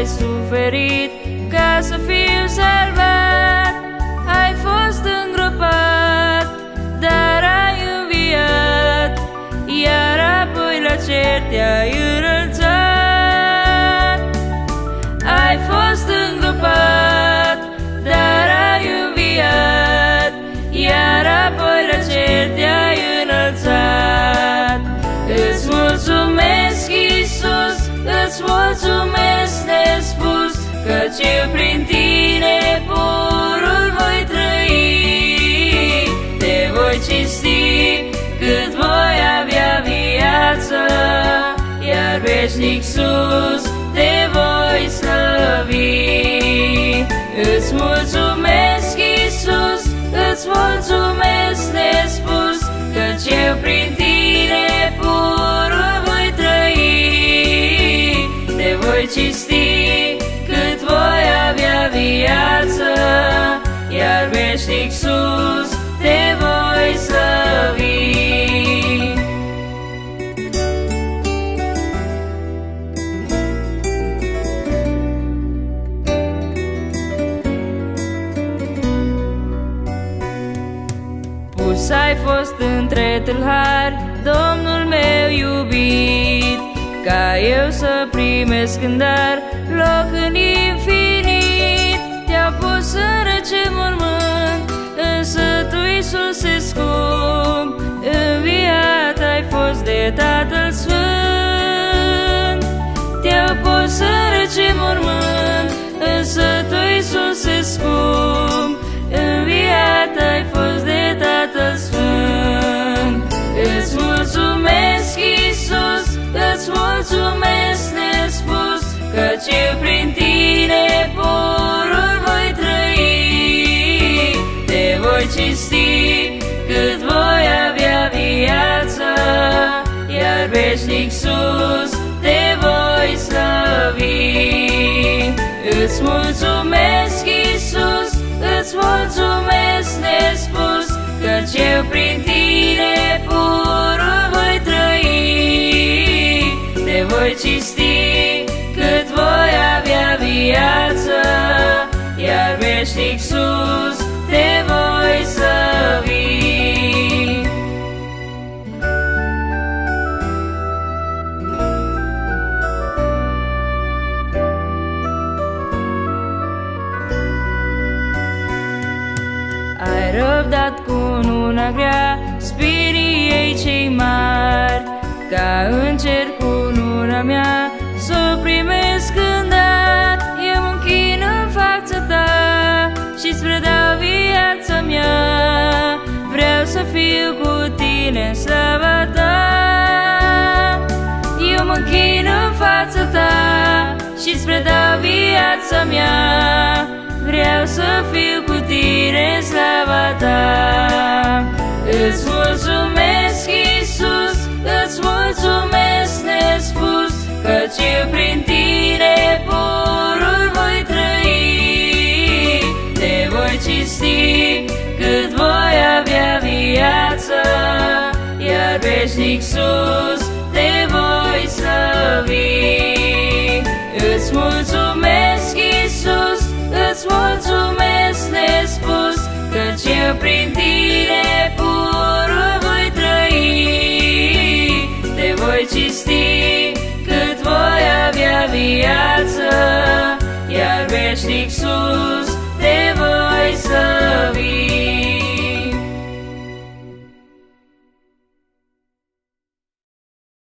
ai suferit ca să fiu salvat. Ai fost îngropat, dar ai înviat, iar apoi la cer te-ai înălțat. Ai fost îngropat, dar ai înviat, iar apoi la cer te-ai înălțat. Îți mulțumesc, Iisus, îți mulțumesc nespus, căci eu prin tine purul voi trăi. Te voi cinsti cât voi avea viață, iar veșnic sus te voi slăvi. Îți mulțumesc, Iisus, îți mulțumesc nespus, căci eu prin tine purul voi trăi. Te voi cinsti cât voi avea viață, iar veșnic sus te voi slăvi. Pus ai fost între tâlhari, Domnul meu iubit, ca eu să primesc în dar loc în infinit. Te-au pus în rece mormânt, însă tu, Iisuse scump, înviat ai fost de Tatăl Sfânt. Te-au pus în rece mormânt, însă tu, Iisuse scump, înviat ai fost de Tatăl Sfânt. Îți mulțumesc, Iisus, îți mulțumesc nespus, căci eu prin tine purul voi trăi. Te voi cinsti cât voi avea viață, iar veșnic sus te voi slăvi. Îți mulțumesc, Iisus, îți mulțumesc nespus, căci eu prin tine purul voi trăi. Te voi cinsti cât voi avea viață, iar veșnic sus te voi slăvi. Ai răbdat cu una grea spirii ei cei mari, ca în cer cu una mea s-o primesc îndar. Eu mă închin în fața ta și-ți predau viața mea, vreau să fiu cu tine în slava ta. Eu mă închin în fața ta și-ți predau viața mea, vreau să fiu cu tine în slava ta. Îți mulțumesc, Iisus, îți mulțumesc nespus, căci eu prin tine purul voi trăi. Te voi cinsti cât voi avea viață, iar veșnic sus te voi slăvi. Îți mulțumesc, Iisus, îți mulțumesc nespus, căci eu prin tine purul voi trăi. Te voi cinsti cât voi avea viață, iar veșnic sus